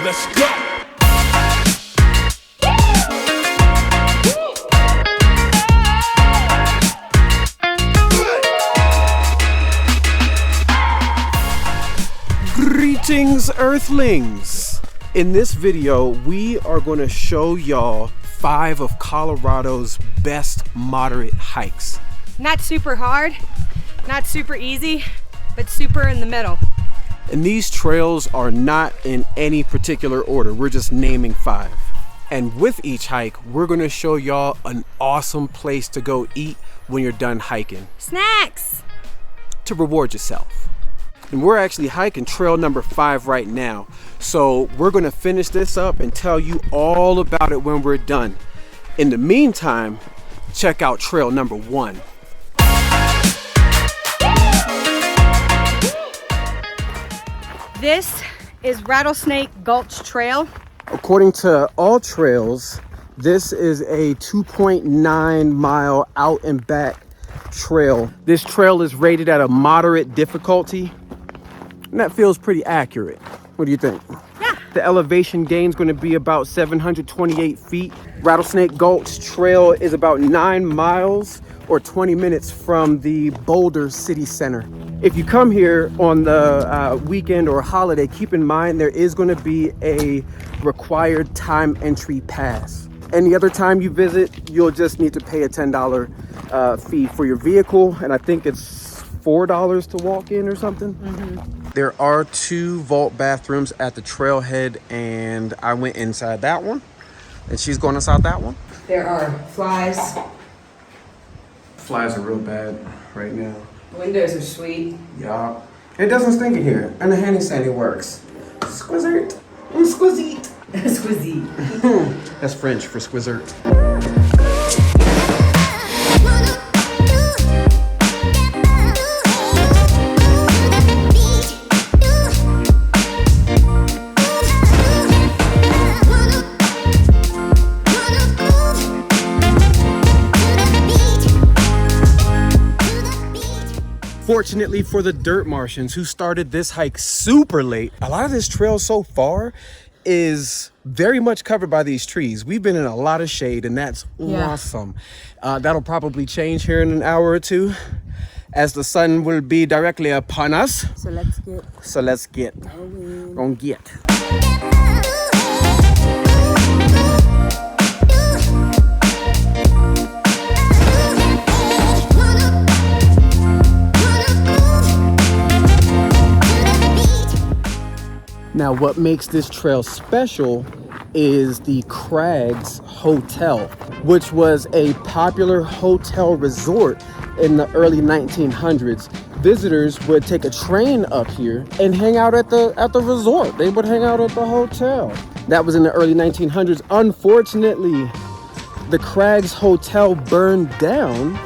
Let's go. Greetings, Earthlings! In this video, we are going to show y'all 5 of Colorado's best moderate hikes. Not super hard, not super easy, but super in the middle. And these trails are not in any particular order. We're just naming 5. And with each hike, we're going to show y'all an awesome place to go eat when you're done hiking. Snacks! To reward yourself. And we're actually hiking trail number 5 right now. So we're gonna finish this up and tell you all about it when we're done. In the meantime, check out trail number 1. This is Rattlesnake Gulch Trail. According to All Trails, this is a 2.9 mile out and back trail. This trail is rated at a moderate difficulty. And that feels pretty accurate. What do you think? Yeah. The elevation gain is going to be about 728 feet. Rattlesnake Gulch Trail is about 9 miles or 20 minutes from the Boulder city center. If you come here on the weekend or holiday, keep in mind there is going to be a required time entry pass. Any other time you visit, you'll just need to pay a $10 fee for your vehicle. And I think it's $4 to walk in or something. Mm-hmm. There are 2 vault bathrooms at the trailhead, and I went inside that one, and she's going inside that one. There are flies. Flies are real bad right now. The windows are sweet. Yeah. It doesn't stink in here, and the handy sandy works. Squizzert. Squizzy. Squizzy. That's French for squizzert. Fortunately for the dirt Martians who started this hike super late, a lot of this trail so far is very much covered by these trees. We've been in a lot of shade, and that's awesome. That'll probably change here in an hour or 2 as the sun will be directly upon us. So let's get. Gonna get. Now, what makes this trail special is the Crags Hotel, which was a popular hotel resort in the early 1900s. Visitors would take a train up here and hang out at the resort. They would hang out at the hotel. That was in the early 1900s. Unfortunately, the Crags Hotel burned down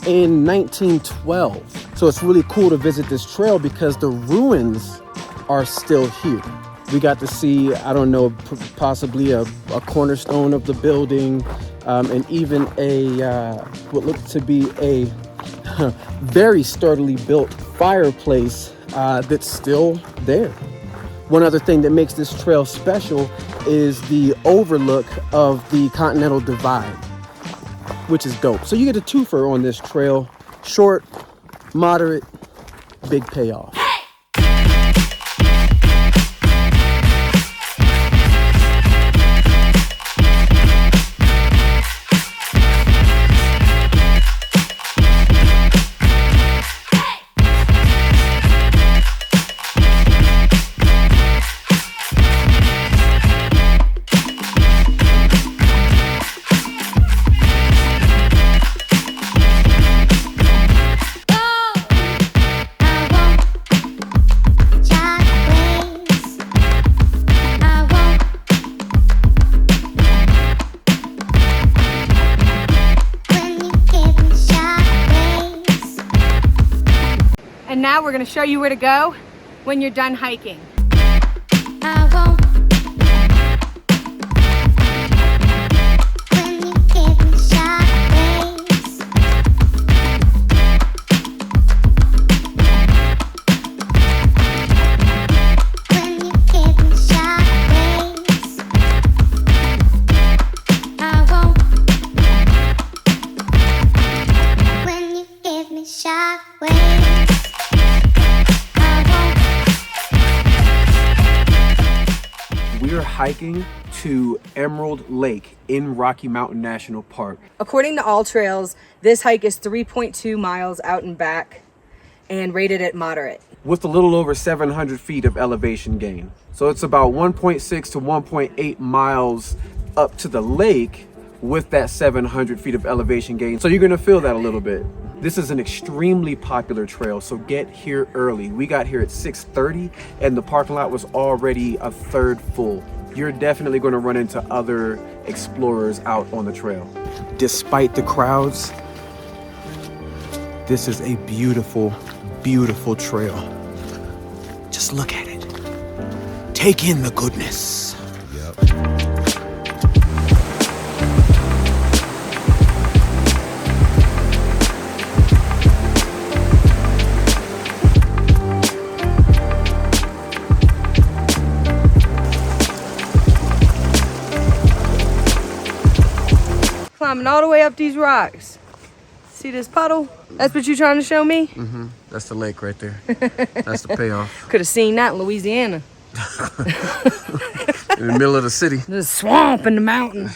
in 1912. So it's really cool to visit this trail because the ruins are still here. We got to see, I don't know, possibly a cornerstone of the building, and even what looked to be a very sturdily built fireplace that's still there. One other thing that makes this trail special is the overlook of the Continental Divide, which is dope. So you get a twofer on this trail: short, moderate, big payoff. And now we're going to show you where to go when you're done hiking. Consider hiking to Emerald Lake in Rocky Mountain National Park. According to All Trails, this hike is 3.2 miles out and back and rated at moderate. With a little over 700 feet of elevation gain. So it's about 1.6 to 1.8 miles up to the lake with that 700 feet of elevation gain. So you're gonna feel that a little bit. This is an extremely popular trail, so get here early. We got here at 6:30 and the parking lot was already a third full. You're definitely gonna run into other explorers out on the trail. Despite the crowds, this is a beautiful, beautiful trail. Just look at it. Take in the goodness. Yep. Climbing all the way up these rocks. See this puddle? That's what you're trying to show me? Mm-hmm. That's the lake right there. That's the payoff. Could have seen that in Louisiana. In the middle of the city. The swamp and the mountain.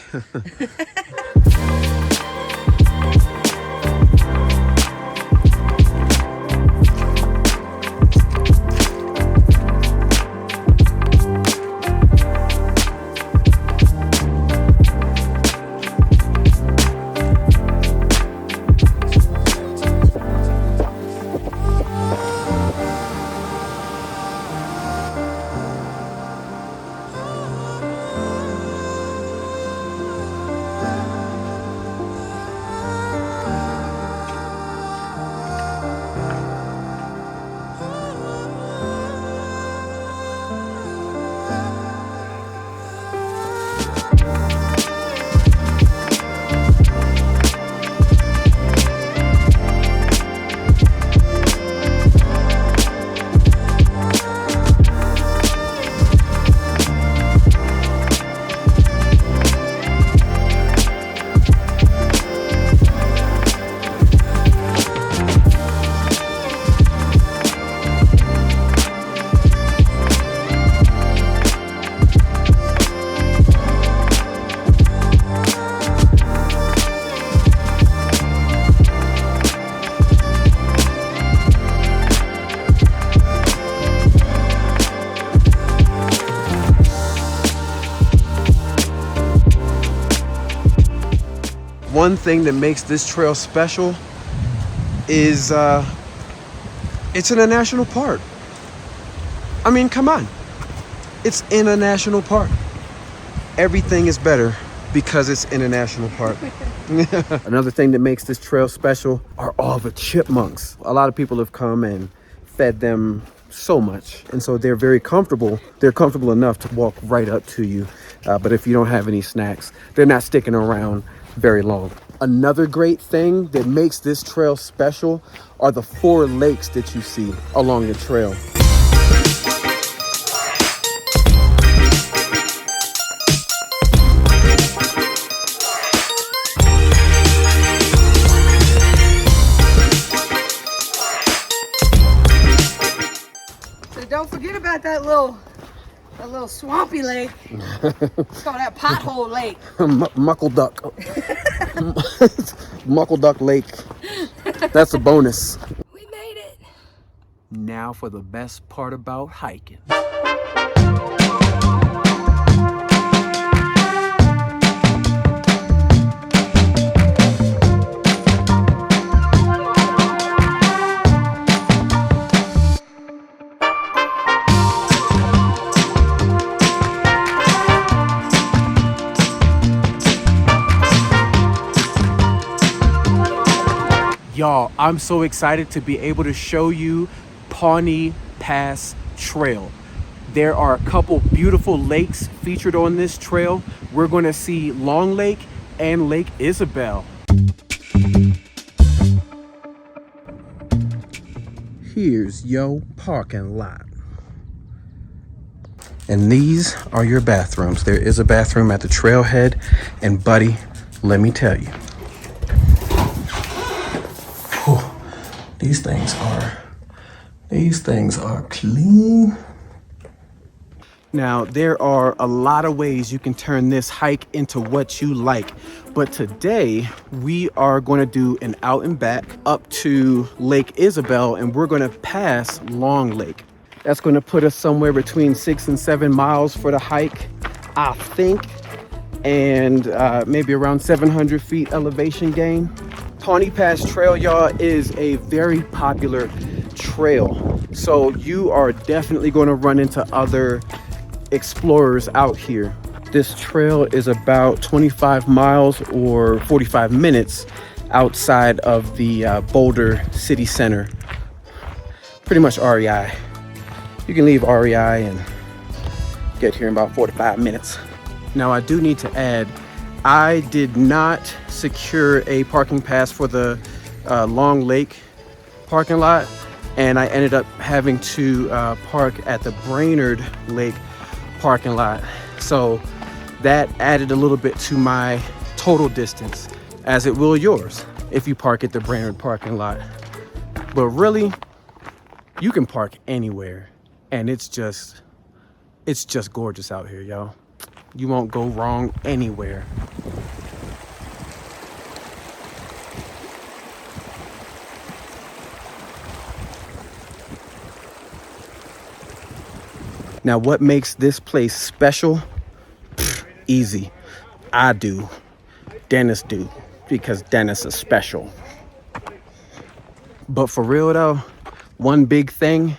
One thing that makes this trail special is it's in a national park. I mean, come on. It's in a national park. Everything is better because it's in a national park. Another thing that makes this trail special are all the chipmunks. A lot of people have come and fed them so much, and so they're very comfortable. They're comfortable enough to walk right up to you, but if you don't have any snacks, they're not sticking around very long. Another great thing that makes this trail special are the 4 lakes that you see along the trail. So don't forget about that little swampy lake. Let's call that Pothole Lake. Muckle Duck. Muckle Duck Lake. That's a bonus. We made it. Now for the best part about hiking. Y'all, I'm so excited to be able to show you Pawnee Pass Trail. There are a couple beautiful lakes featured on this trail. We're going to see Long Lake and Lake Isabelle. Here's your parking lot. And these are your bathrooms. There is a bathroom at the trailhead, and buddy, let me tell you, these things are clean. Now, there are a lot of ways you can turn this hike into what you like, but today we are going to do an out and back up to Lake Isabelle, and we're going to pass Long Lake. That's going to put us somewhere between 6 and 7 miles for the hike, I think, and maybe around 700 feet elevation gain. Pawnee Pass Trail, y'all, is a very popular trail, so you are definitely going to run into other explorers out here. This trail is about 25 miles or 45 minutes outside of the Boulder city center. Pretty much REI. You can leave REI and get here in about 45 minutes. Now, I do need to add, I did not secure a parking pass for the Long Lake parking lot, and I ended up having to park at the Brainerd Lake parking lot. So that added a little bit to my total distance, as it will yours if you park at the Brainerd parking lot. But really, you can park anywhere, and it's just gorgeous out here, y'all. You won't go wrong anywhere. Now, what makes this place special? Easy. I do. Dennis do. Because Dennis is special. But for real though, one big thing,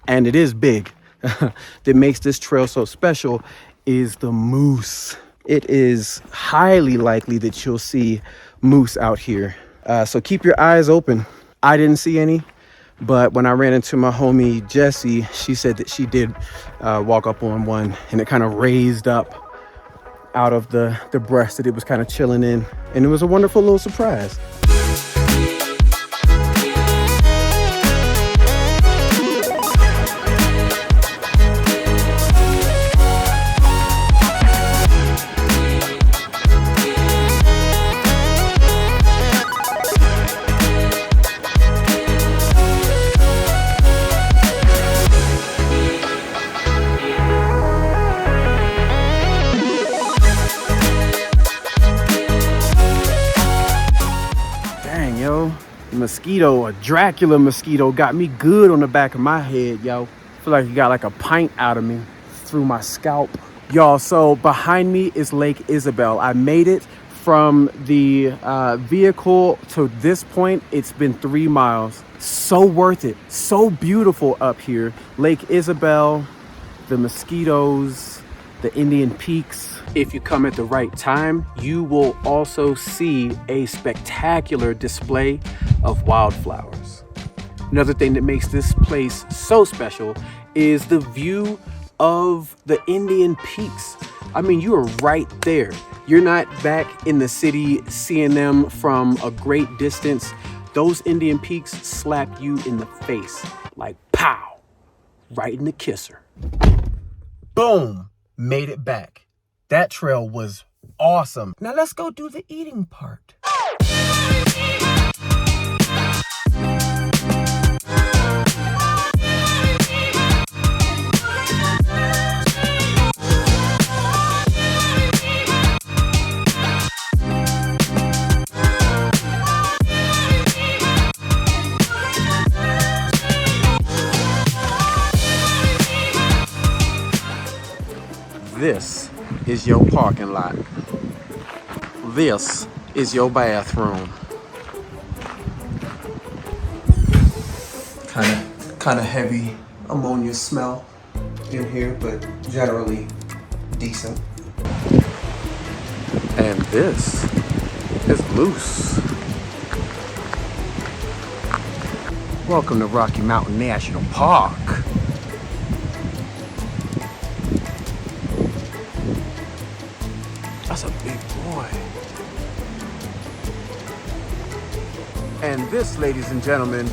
and it is big, that makes this trail so special is the moose. It is highly likely that you'll see moose out here. So keep your eyes open. I didn't see any. But when I ran into my homie Jessie, she said that she did walk up on one, and it kind of raised up out of the brush that it was kind of chilling in. And it was a wonderful little surprise. Mosquito, a Dracula mosquito, got me good on the back of my head, yo. Feel like you got like a pint out of me through my scalp, y'all. So behind me is Lake Isabelle. I made it from the vehicle to this point. It's been 3 miles. So worth it, so beautiful up here. Lake Isabelle, the mosquitoes, the Indian Peaks. If you come at the right time, you will also see a spectacular display of wildflowers. Another thing that makes this place so special is the view of the Indian Peaks. I mean, you are right there. You're not back in the city seeing them from a great distance. Those Indian Peaks slap you in the face like pow, right in the kisser. Boom, made it back. That trail was awesome. Now let's go do the eating part. This is your parking lot. This is your bathroom. Kind of heavy ammonia smell in here, but generally decent. And this is loose. Welcome to Rocky Mountain National Park. That's a big boy. And this, ladies and gentlemen,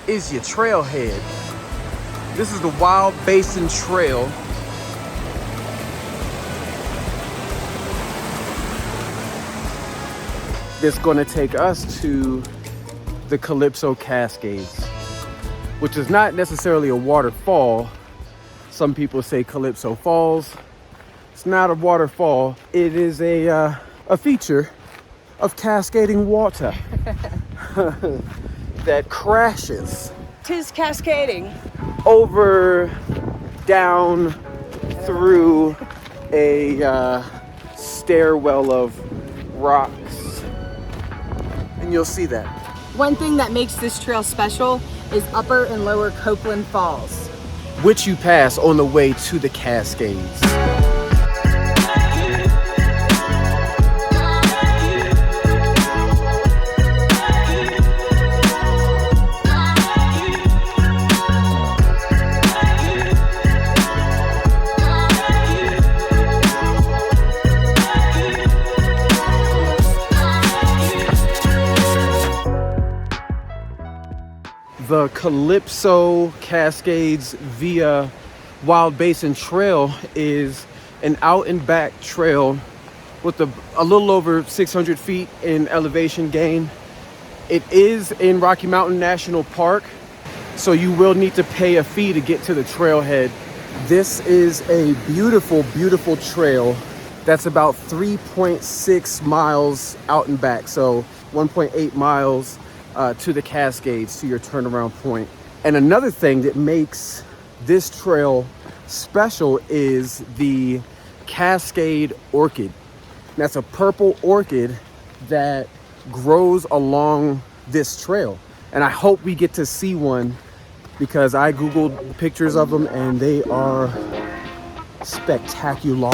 is your trailhead. This is the Wild Basin Trail. That's going to take us to the Calypso Cascades, which is not necessarily a waterfall. Some people say Calypso Falls. It's not a waterfall. It is a feature of cascading water that crashes. 'Tis cascading. Over, down, through a stairwell of rocks. And you'll see that. One thing that makes this trail special is Upper and Lower Copeland Falls, which you pass on the way to the Cascades. The Calypso Cascades via Wild Basin Trail is an out and back trail with a little over 600 feet in elevation gain. It is in Rocky Mountain National Park, so you will need to pay a fee to get to the trailhead. This is a beautiful, beautiful trail that's about 3.6 miles out and back, so 1.8 miles to the Cascades, to your turnaround point. And another thing that makes this trail special is the Cascade orchid. That's a purple orchid that grows along this trail. And I hope we get to see one, because I Googled pictures of them and they are spectacular.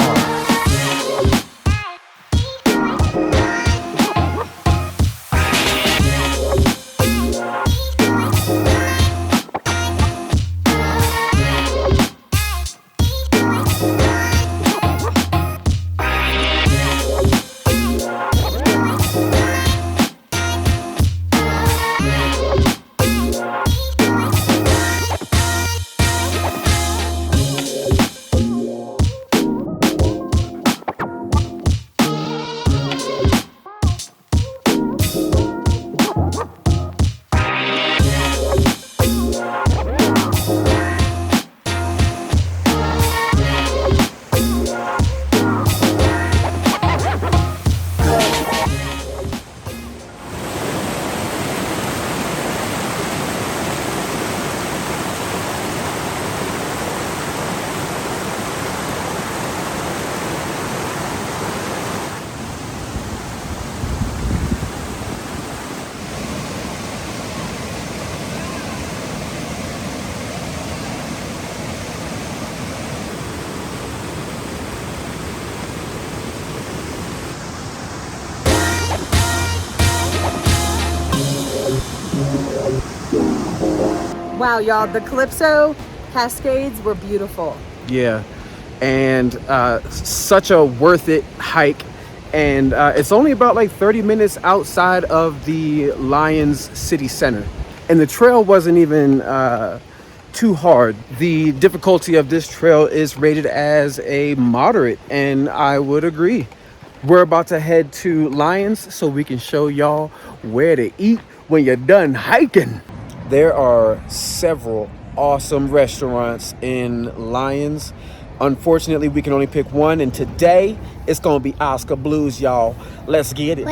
Wow, y'all, the Calypso Cascades were beautiful. Yeah, and such a worth it hike. And it's only about like 30 minutes outside of the Lyons city center. And the trail wasn't even too hard. The difficulty of this trail is rated as a moderate, and I would agree. We're about to head to Lyons so we can show y'all where to eat when you're done hiking. There are several awesome restaurants in Lyons. Unfortunately, we can only pick one, and today it's gonna be Oscar Blues, y'all. Let's get it.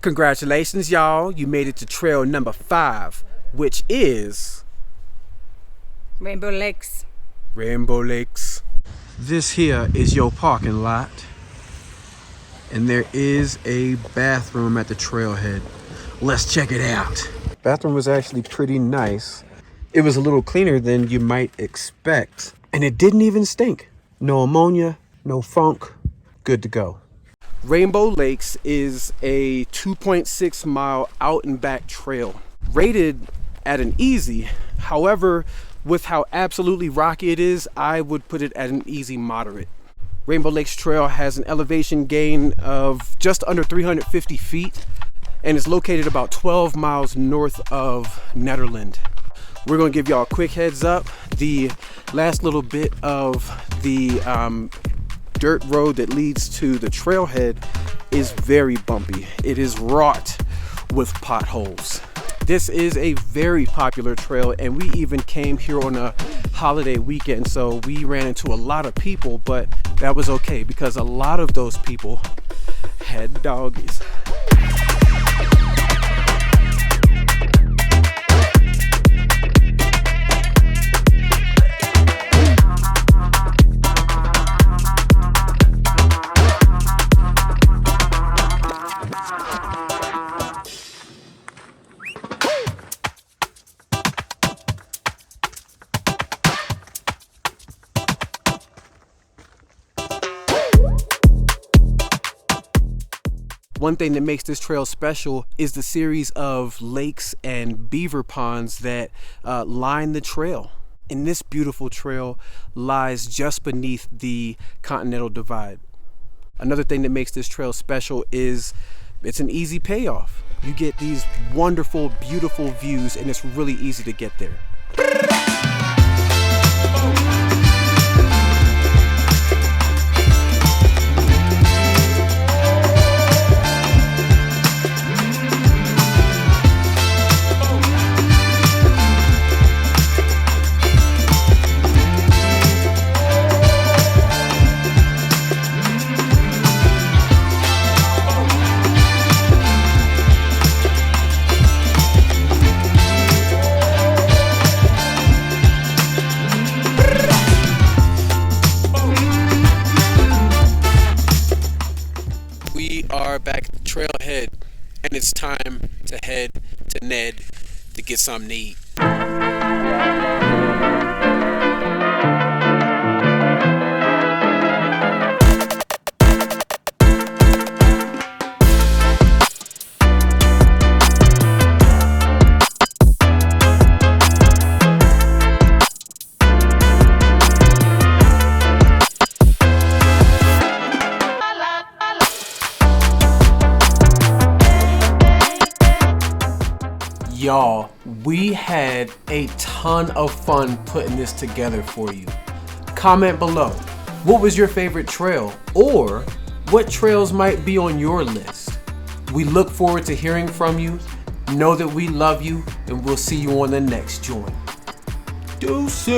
Congratulations, y'all. You made it to trail number 5, which is Rainbow Lakes. Rainbow Lakes. This here is your parking lot. And there is a bathroom at the trailhead. Let's check it out. Bathroom was actually pretty nice. It was a little cleaner than you might expect. And it didn't even stink. No ammonia, no funk. Good to go. Rainbow Lakes is a 2.6 mile out and back trail, rated at an easy. However, with how absolutely rocky it is, I would put it at an easy moderate. Rainbow Lakes Trail has an elevation gain of just under 350 feet and is located about 12 miles north of Nederland. We're gonna give y'all a quick heads up. The last little bit of the dirt road that leads to the trailhead is very bumpy. It is wrought with potholes. This is a very popular trail, and we even came here on a holiday weekend, so we ran into a lot of people, but that was okay because a lot of those people had doggies. One thing that makes this trail special is the series of lakes and beaver ponds that line the trail. And this beautiful trail lies just beneath the Continental Divide. Another thing that makes this trail special is it's an easy payoff. You get these wonderful, beautiful views, and it's really easy to get there. Back at the trailhead, and it's time to head to Ned to get something to eat. Y'all, we had a ton of fun putting this together for you. Comment below, what was your favorite trail, or what trails might be on your list? We look forward to hearing from you. Know that we love you, and we'll see you on the next joint. Deuces!